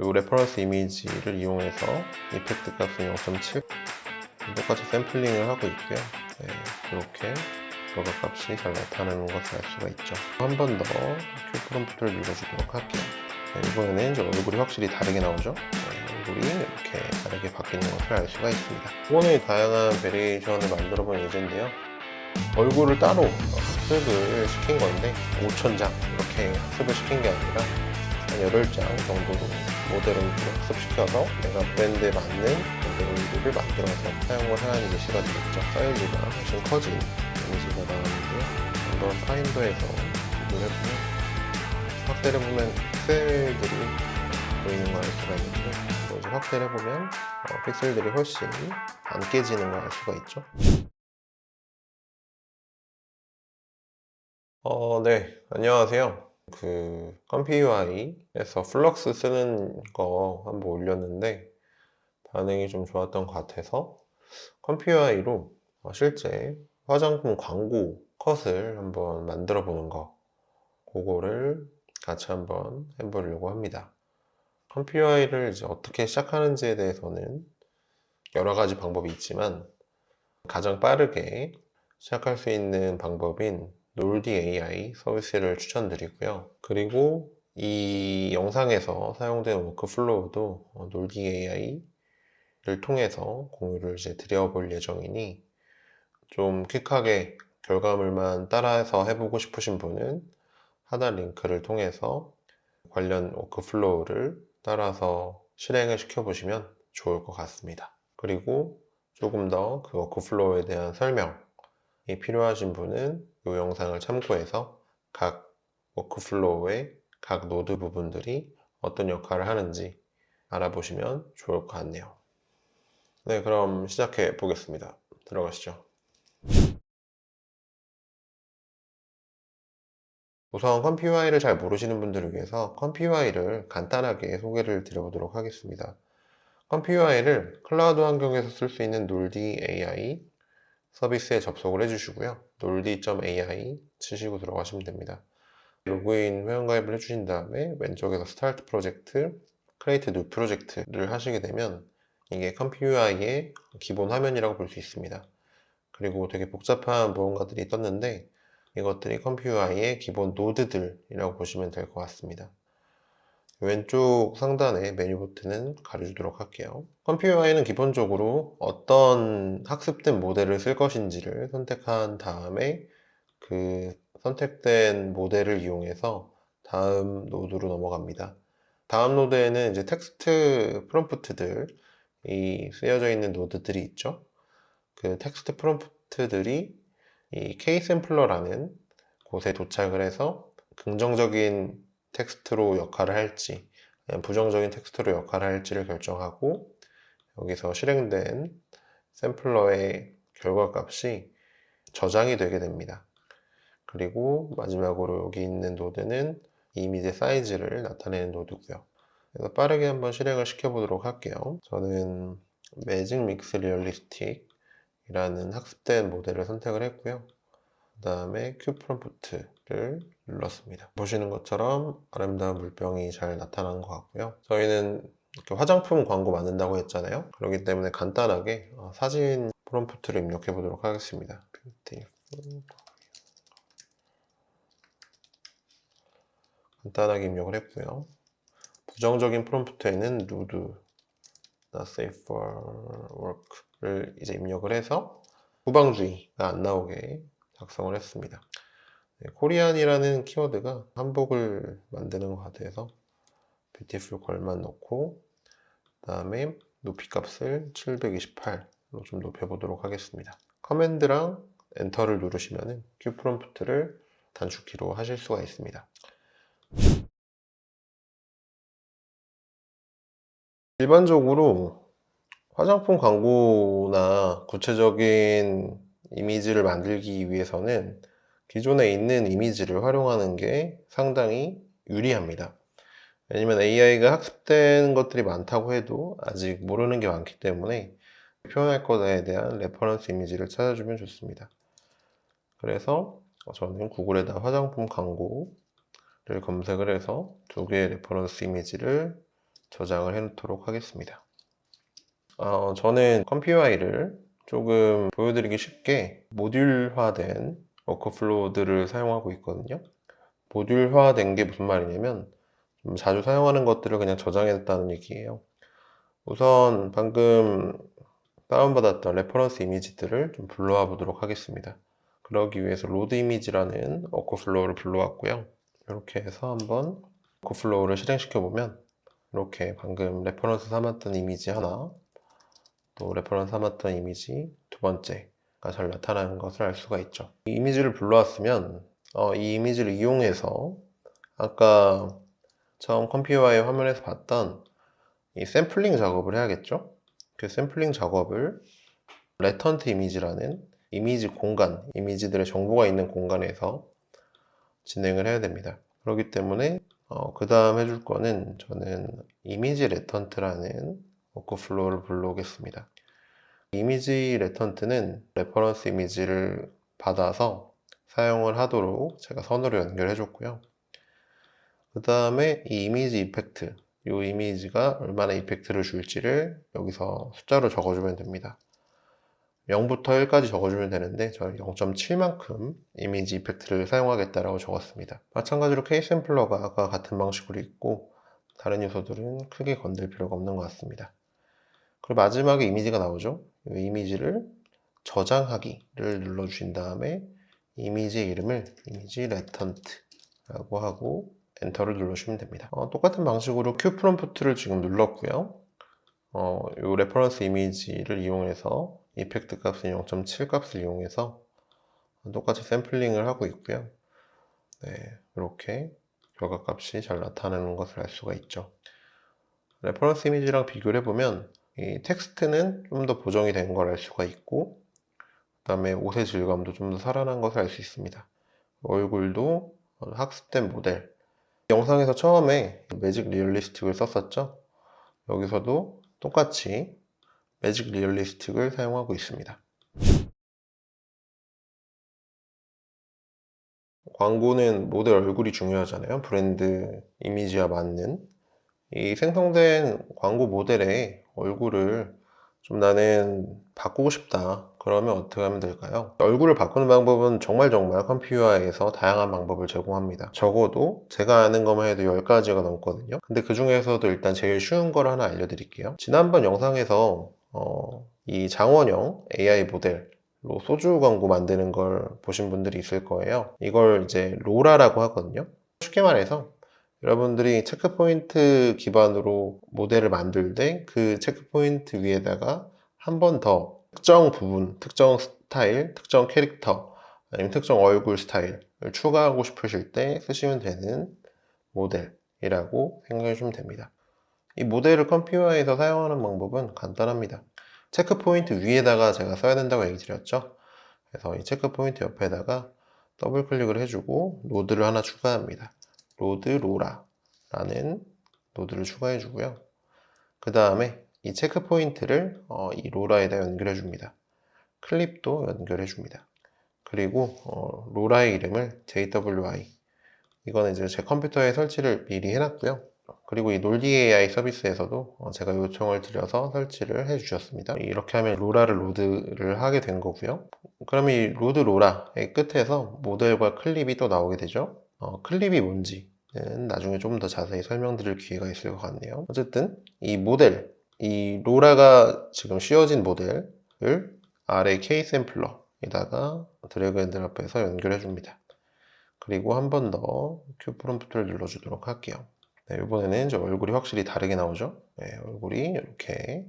이 레퍼런스 이미지를 이용해서 이펙트 값은 0.7 똑같이 샘플링을 하고 있고요. 네, 이렇게 결과 값이 잘 나타나는 것을 알 수가 있죠. 한 번 더 큐 프롬프트를 눌러주도록 할게요. 네, 이번에는 이제 얼굴이 확실히 다르게 나오죠. 네, 얼굴이 이렇게 다르게 바뀌는 것을 알 수가 있습니다. 이번에 다양한 베리에이션을 만들어 볼 예정인데요. 얼굴을 따로 학습을 시킨 건데 5,000장 이렇게 학습을 시킨 게 아니라 한 8장 정도로 모델을 학습시켜서 내가 브랜드에 맞는 모델을 만들어서 사용을 하는 예시가 되겠죠. 사이즈가 훨씬 커진 이미지가 나왔는데요. 한번 파인더에서 비교를 해보면 확대를 해보면 픽셀들이 보이는 걸 알 수가 있는데 이제 확대를 해보면 픽셀들이 훨씬 안 깨지는 걸 알 수가 있죠. 네, 안녕하세요. 컴퓨UI에서 플럭스 쓰는 거 한번 올렸는데 반응이 좀 좋았던 것 같아서 컴퓨UI로 실제 화장품 광고 컷을 한번 만들어 보는 거, 그거를 같이 한번 해보려고 합니다. 컴퓨UI를 이제 어떻게 시작하는지에 대해서는 여러 가지 방법이 있지만 가장 빠르게 시작할 수 있는 방법인 놀디 AI 서비스를 추천드리고요. 그리고 이 영상에서 사용된 워크플로우도 놀디 AI를 통해서 공유를 이제 드려볼 예정이니 좀 퀵하게 결과물만 따라서 해보고 싶으신 분은 하단 링크를 통해서 관련 워크플로우를 따라서 실행을 시켜보시면 좋을 것 같습니다. 그리고 조금 더 그 워크플로우에 대한 설명이 필요하신 분은 이 영상을 참고해서 각 워크플로우의 각 노드 부분들이 어떤 역할을 하는지 알아보시면 좋을 것 같네요. 네, 그럼 시작해 보겠습니다. 들어가시죠. 우선 컴퓨UI를 잘 모르시는 분들을 위해서 컴퓨UI를 간단하게 소개를 드려보도록 하겠습니다. 컴퓨UI를 클라우드 환경에서 쓸 수 있는 놀디 AI 서비스에 접속을 해주시고요. 놀디.ai 치시고 들어가시면 됩니다. 로그인 회원가입을 해주신 다음에 왼쪽에서 스타트 프로젝트, 크리에이트 뉴 프로젝트를 하시게 되면 이게 컴퓨UI의 기본 화면이라고 볼 수 있습니다. 그리고 되게 복잡한 무언가들이 떴는데 이것들이 컴퓨UI의 기본 노드들이라고 보시면 될 것 같습니다. 왼쪽 상단에 메뉴 버튼은 가려주도록 할게요. 컴퓨UI는 기본적으로 어떤 학습된 모델을 쓸 것인지를 선택한 다음에 그 선택된 모델을 이용해서 다음 노드로 넘어갑니다. 다음 노드에는 이제 텍스트 프롬프트들이 쓰여져 있는 노드들이 있죠. 그 텍스트 프롬프트들이 이 K샘플러라는 곳에 도착을 해서 긍정적인 텍스트로 역할을 할지 부정적인 텍스트로 역할을 할지를 결정하고 여기서 실행된 샘플러의 결과 값이 저장이 되게 됩니다. 그리고 마지막으로 여기 있는 노드는 이미지 사이즈를 나타내는 노드고요. 그래서 빠르게 한번 실행을 시켜보도록 할게요. 저는 매직 믹스 리얼리스틱 이라는 학습된 모델을 선택을 했고요. 그 다음에 큐 프롬프트를 눌렀습니다. 보시는 것처럼 아름다운 물병이 잘 나타난 것 같고요. 저희는 이렇게 화장품 광고 만든다고 했잖아요. 그렇기 때문에 간단하게 사진 프롬프트를 입력해 보도록 하겠습니다. 간단하게 입력을 했고요. 부정적인 프롬프트에는 nude, not safe for work를 이제 입력을 해서 후방주의가 안 나오게 작성을 했습니다. 코리안이라는 키워드가 한복을 만드는 것 같아서 뷰티풀 걸만 넣고 그 다음에 높이 값을 728로 좀 높여보도록 하겠습니다. 커맨드랑 엔터를 누르시면 큐 프롬프트를 단축키로 하실 수가 있습니다. 일반적으로 화장품 광고나 구체적인 이미지를 만들기 위해서는 기존에 있는 이미지를 활용하는 게 상당히 유리합니다. 왜냐면 AI가 학습된 것들이 많다고 해도 아직 모르는 게 많기 때문에 표현할 것에 대한 레퍼런스 이미지를 찾아주면 좋습니다. 그래서 저는 구글에다 화장품 광고를 검색을 해서 두 개의 레퍼런스 이미지를 저장을 해놓도록 하겠습니다. 저는 컴퓨아이를 조금 보여드리기 쉽게 모듈화된 워크플로우들을 사용하고 있거든요. 모듈화된 게 무슨 말이냐면 좀 자주 사용하는 것들을 그냥 저장했다는 얘기예요. 우선 방금 다운받았던 레퍼런스 이미지들을 좀 불러와 보도록 하겠습니다. 그러기 위해서 로드 이미지라는 워크플로우를 불러왔고요. 이렇게 해서 한번 워크플로우를 실행시켜 보면 이렇게 방금 레퍼런스 삼았던 이미지 하나, 또 레퍼런스 삼았던 이미지 두 번째가 잘 나타나는 것을 알 수가 있죠. 이 이미지를 불러왔으면 이 이미지를 이용해서 아까 처음 컴퓨터의 화면에서 봤던 이 샘플링 작업을 해야겠죠. 그 샘플링 작업을 레턴트 이미지라는 이미지 공간, 이미지들의 정보가 있는 공간에서 진행을 해야 됩니다. 그렇기 때문에 그 다음 해줄 거는 저는 이미지 레턴트라는 워크플로우를 불러오겠습니다. 이미지 레턴트는 레퍼런스 이미지를 받아서 사용을 하도록 제가 선으로 연결해 줬고요. 그 다음에 이 이미지 이펙트, 이 이미지가 얼마나 이펙트를 줄지를 여기서 숫자로 적어주면 됩니다. 0부터 1까지 적어주면 되는데 저는 0.7만큼 이미지 이펙트를 사용하겠다라고 적었습니다. 마찬가지로 K샘플러가 아까 같은 방식으로 있고 다른 요소들은 크게 건들 필요가 없는 것 같습니다. 그리고 마지막에 이미지가 나오죠. 이 이미지를 저장하기를 눌러주신 다음에 이미지의 이름을 이미지 레턴트라고 하고 엔터를 눌러주시면 됩니다. 똑같은 방식으로 Q 프롬프트를 지금 눌렀고요. 이 레퍼런스 이미지를 이용해서 이펙트 값은 0.7 값을 이용해서 똑같이 샘플링을 하고 있고요. 네, 이렇게 결과 값이 잘 나타나는 것을 알 수가 있죠. 레퍼런스 이미지랑 비교를 해보면 이 텍스트는 좀 더 보정이 된 걸 알 수가 있고 그 다음에 옷의 질감도 좀 더 살아난 것을 알 수 있습니다. 얼굴도 학습된 모델, 영상에서 처음에 매직 리얼리스틱을 썼었죠. 여기서도 똑같이 매직 리얼리스틱을 사용하고 있습니다. 광고는 모델 얼굴이 중요하잖아요. 브랜드 이미지와 맞는 이 생성된 광고 모델의 얼굴을 좀 나는 바꾸고 싶다. 그러면 어떻게 하면 될까요? 얼굴을 바꾸는 방법은 정말 컴퓨터에서 다양한 방법을 제공합니다. 적어도 제가 아는 것만 해도 10가지가 넘거든요. 근데 그 중에서도 일단 제일 쉬운 걸 하나 알려드릴게요. 지난번 영상에서 이 장원영 AI 모델로 소주 광고 만드는 걸 보신 분들이 있을 거예요. 이걸 이제 로라라고 하거든요. 쉽게 말해서 여러분들이 체크포인트 기반으로 모델을 만들 때 그 체크포인트 위에다가 한 번 더 특정 부분, 특정 스타일, 특정 캐릭터 아니면 특정 얼굴 스타일을 추가하고 싶으실 때 쓰시면 되는 모델이라고 생각해 주시면 됩니다. 이 모델을 컴퓨터에서 사용하는 방법은 간단합니다. 체크포인트 위에다가 제가 써야 된다고 얘기 드렸죠. 그래서 이 체크포인트 옆에다가 더블 클릭을 해주고 노드를 하나 추가합니다. 로드 로라라는 노드를 추가해 주고요. 그 다음에 이 체크 포인트를 이 로라에다 연결해 줍니다. 클립도 연결해 줍니다. 그리고 로라의 이름을 JWI, 이거는 이제 제 컴퓨터에 설치를 미리 해놨고요. 그리고 이 놀디 AI 서비스에서도 제가 요청을 드려서 설치를 해 주셨습니다. 이렇게 하면 로라를 로드를 하게 된 거고요. 그럼 이 로드 로라의 끝에서 모델과 클립이 또 나오게 되죠. 클립이 뭔지는 나중에 좀 더 자세히 설명드릴 기회가 있을 것 같네요. 어쨌든 이 모델, 이 로라가 지금 씌워진 모델을 아래 K샘플러에다가 드래그 앤 드랍해서 연결해 줍니다. 그리고 한 번 더 Q 프롬프트를 눌러주도록 할게요. 네, 이번에는 이제 얼굴이 확실히 다르게 나오죠. 네, 얼굴이 이렇게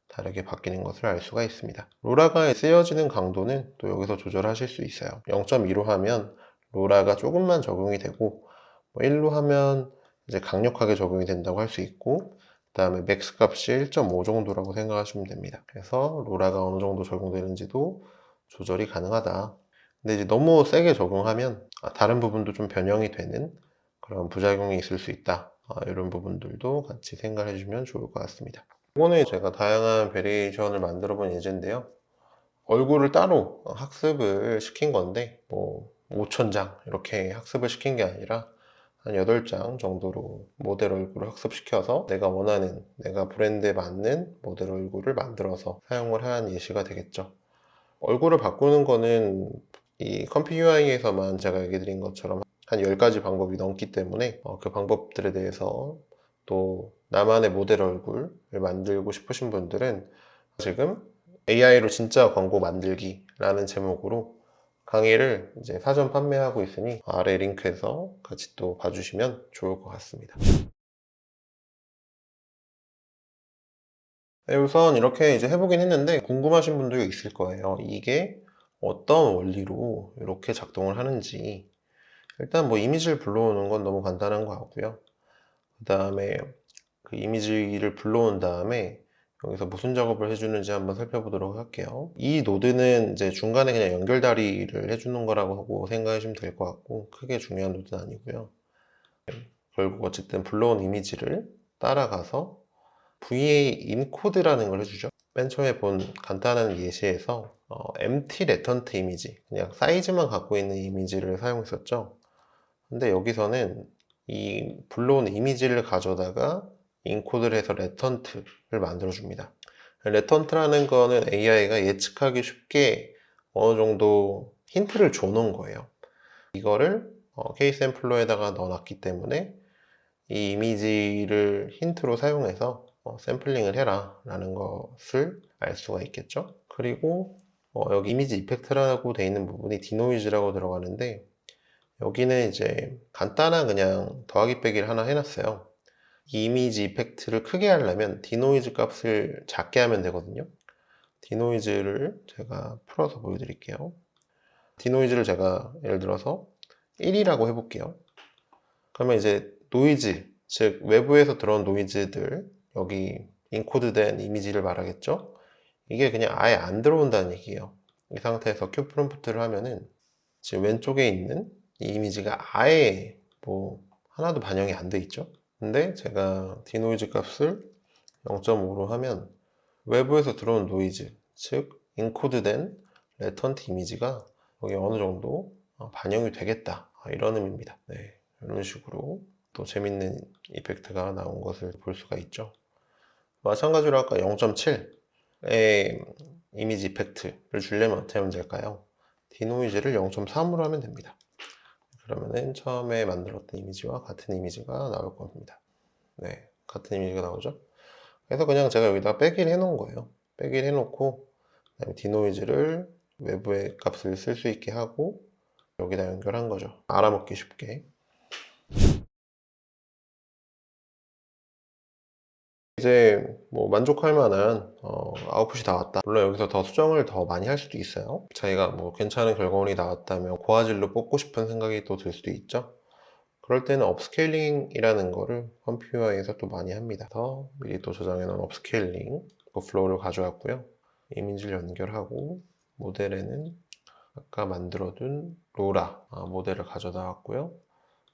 다르게 바뀌는 것을 알 수가 있습니다. 로라가 쓰여지는 강도는 또 여기서 조절하실 수 있어요. 0.2로 하면 로라가 조금만 적용이 되고 1로 하면 이제 강력하게 적용이 된다고 할 수 있고 그 다음에 맥스 값이 1.5 정도라고 생각하시면 됩니다. 그래서 로라가 어느 정도 적용되는지도 조절이 가능하다. 근데 이제 너무 세게 적용하면 다른 부분도 좀 변형이 되는 그런 부작용이 있을 수 있다. 이런 부분들도 같이 생각해 주시면 좋을 것 같습니다. 이번에 제가 다양한 베리에이션을 만들어 본 예제인데요. 얼굴을 따로 학습을 시킨 건데 뭐 5,000장 이렇게 학습을 시킨 게 아니라 한 8장 정도로 모델 얼굴을 학습시켜서 내가 원하는, 내가 브랜드에 맞는 모델 얼굴을 만들어서 사용을 한 예시가 되겠죠. 얼굴을 바꾸는 거는 이 컴피 UI에서만 제가 얘기 드린 것처럼 한 10가지 방법이 넘기 때문에 그 방법들에 대해서 또 나만의 모델 얼굴을 만들고 싶으신 분들은 지금 AI로 진짜 광고 만들기라는 제목으로 강의를 이제 사전 판매하고 있으니 아래 링크에서 같이 또 봐주시면 좋을 것 같습니다. 네, 우선 이렇게 이제 해보긴 했는데 궁금하신 분들이 있을 거예요. 이게 어떤 원리로 이렇게 작동을 하는지. 일단 뭐 이미지를 불러오는 건 너무 간단한 것 같고요. 그 다음에 그 이미지를 불러온 다음에 여기서 무슨 작업을 해주는지 한번 살펴보도록 할게요. 이 노드는 이제 중간에 그냥 연결다리를 해주는 거라고 생각하시면 될 것 같고, 크게 중요한 노드는 아니고요. 결국 어쨌든 불러온 이미지를 따라가서 VA 인코드라는 걸 해주죠. 맨 처음에 본 간단한 예시에서 empty latent 이미지, 그냥 사이즈만 갖고 있는 이미지를 사용했었죠. 근데 여기서는 이 불러온 이미지를 가져다가 인코드를 해서 레턴트를 만들어줍니다. 레턴트라는 거는 AI가 예측하기 쉽게 어느 정도 힌트를 줘놓은 거예요. 이거를 K샘플러에다가 넣어놨기 때문에 이 이미지를 힌트로 사용해서 샘플링을 해라 라는 것을 알 수가 있겠죠. 그리고 여기 이미지 이펙트라고 되어 있는 부분이 디노이즈라고 들어가는데, 여기는 이제 간단한 그냥 더하기 빼기를 하나 해놨어요. 이 이미지 이펙트를 크게 하려면 디노이즈 값을 작게 하면 되거든요. 디노이즈를 제가 풀어서 보여드릴게요. 디노이즈를 제가 예를 들어서 1이라고 해볼게요. 그러면 이제 노이즈, 즉 외부에서 들어온 노이즈들, 여기 인코드된 이미지를 말하겠죠. 이게 그냥 아예 안 들어온다는 얘기예요. 이 상태에서 큐 프롬프트를 하면은 지금 왼쪽에 있는 이 이미지가 아예 뭐 하나도 반영이 안 돼 있죠. 근데 제가 디노이즈 값을 0.5로 하면 외부에서 들어온 노이즈, 즉 인코드된 레턴트 이미지가 여기 어느 정도 반영이 되겠다, 이런 의미입니다. 네, 이런 식으로 또 재밌는 이펙트가 나온 것을 볼 수가 있죠. 마찬가지로 아까 0.7의 이미지 이펙트를 주려면 어떻게 하면 될까요? 디노이즈를 0.3으로 하면 됩니다. 그러면은 처음에 만들었던 이미지와 같은 이미지가 나올 겁니다. 네, 같은 이미지가 나오죠. 그래서 그냥 제가 여기다 빼기를 해놓은 거예요. 빼기를 해놓고 그다음에 디노이즈를 외부의 값을 쓸 수 있게 하고 여기다 연결한 거죠. 알아먹기 쉽게. 이제 뭐 만족할 만한 아웃풋이 나왔다. 물론 여기서 더 수정을 더 많이 할 수도 있어요. 자기가 뭐 괜찮은 결과물이 나왔다면 고화질로 뽑고 싶은 생각이 또 들 수도 있죠. 그럴 때는 업스케일링이라는 거를 컴퓨터에서 또 많이 합니다. 더 미리 또 저장해 놓은 업스케일링 플로우를 가져왔고요. 이미지를 연결하고 모델에는 아까 만들어둔 로라 모델을 가져다 왔고요.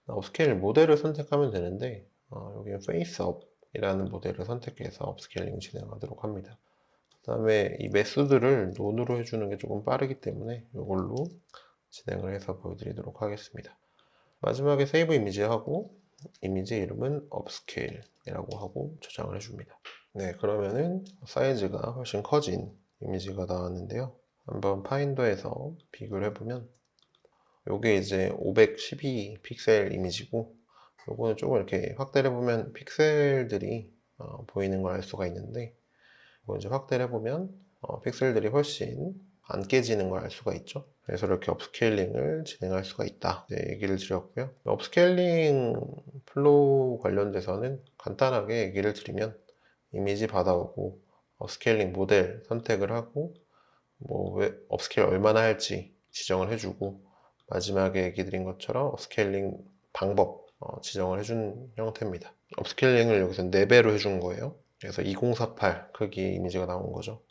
업스케일 모델을 선택하면 되는데 여기는 페이스업이라는 모델을 선택해서 업스케일링 진행하도록 합니다. 그 다음에 이 메소드를 논으로 해주는 게 조금 빠르기 때문에 이걸로 진행을 해서 보여드리도록 하겠습니다. 마지막에 세이브 이미지 하고 이미지 이름은 업스케일이라고 하고 저장을 해줍니다. 네, 그러면은 사이즈가 훨씬 커진 이미지가 나왔는데요. 한번 파인더에서 비교를 해보면 요게 이제 512 픽셀 이미지고, 요거는 조금 이렇게 확대를 해보면 픽셀들이 보이는 걸 알 수가 있는데, 이거 이제 확대를 해보면 픽셀들이 훨씬 안 깨지는 걸 알 수가 있죠. 그래서 이렇게 업스케일링을 진행할 수가 있다, 네, 얘기를 드렸고요. 업스케일링 플로우 관련돼서는 간단하게 얘기를 드리면 이미지 받아오고 업스케일링 모델 선택을 하고 뭐 업스케일 얼마나 할지 지정을 해주고 마지막에 얘기 드린 것처럼 업스케일링 방법 지정을 해준 형태입니다. 업스케일링을 여기서 4배로 해준 거예요. 그래서 2048 크기 이미지가 나온 거죠.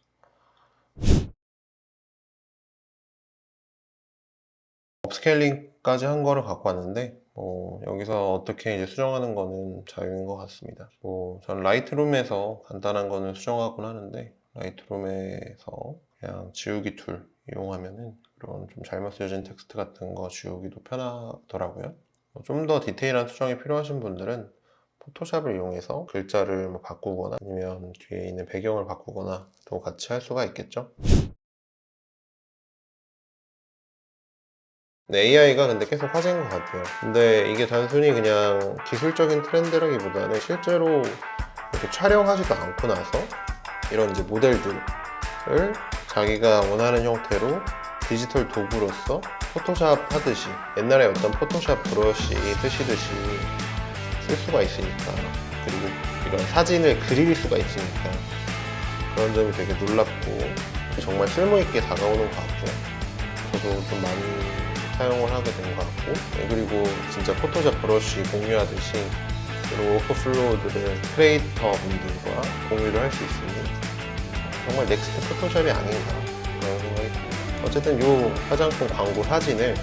업스케일링까지 한 거를 갖고 왔는데 여기서 어떻게 이제 수정하는 거는 자유인 것 같습니다. 저는 라이트룸에서 간단한 거는 수정하곤 하는데, 라이트룸에서 그냥 지우기 툴 이용하면은 그런 좀 잘못 쓰여진 텍스트 같은 거 지우기도 편하더라고요. 좀 더 디테일한 수정이 필요하신 분들은 포토샵을 이용해서 글자를 뭐 바꾸거나 아니면 뒤에 있는 배경을 바꾸거나 또 같이 할 수가 있겠죠. AI가 근데 계속 화제인 것 같아요. 근데 이게 단순히 그냥 기술적인 트렌드라기보다는 실제로 이렇게 촬영하지도 않고 나서 이런 이제 모델들을 자기가 원하는 형태로 디지털 도구로서 포토샵 하듯이 옛날에 어떤 포토샵 브러쉬 쓰시듯이 쓸 수가 있으니까, 그리고 이런 사진을 그릴 수가 있으니까 그런 점이 되게 놀랍고 정말 쓸모있게 다가오는 것 같고요. 저도 좀 많이 사용을 하게 된 것 같고, 그리고 진짜 포토샵 브러쉬 공유하듯이 이런 워크플로우들을 크리에이터 분들과 공유를 할 수 있으니 정말 넥스트 포토샵이 아닌가 그런 생각이 듭니다. 어쨌든 이 화장품 광고 사진을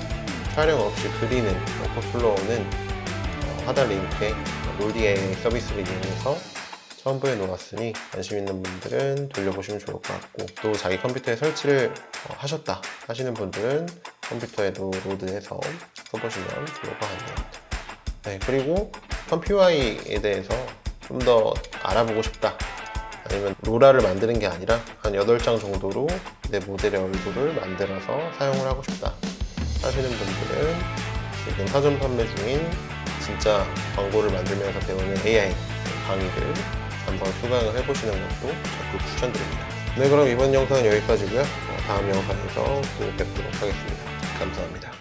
촬영 없이 그리는 워크플로우는 하단 링크에 롤디의 서비스를 이용해서 첨부해 놓았으니 관심 있는 분들은 돌려보시면 좋을 것 같고, 또 자기 컴퓨터에 설치를 하셨다 하시는 분들은 컴퓨터에도 로드해서 써보시면 좋을 것 같네요. 네, 그리고 컴퓨아이에 대해서 좀 더 알아보고 싶다, 아니면 로라를 만드는 게 아니라 한 8장 정도로 내 모델의 얼굴을 만들어서 사용을 하고 싶다 하시는 분들은 지금 사전 판매 중인 진짜 광고를 만들면서 배우는 AI 강의를 한번 수강을 해보시는 것도 적극 추천드립니다. 네, 그럼 이번 영상은 여기까지고요. 다음 영상에서 또 뵙도록 하겠습니다. 감사합니다.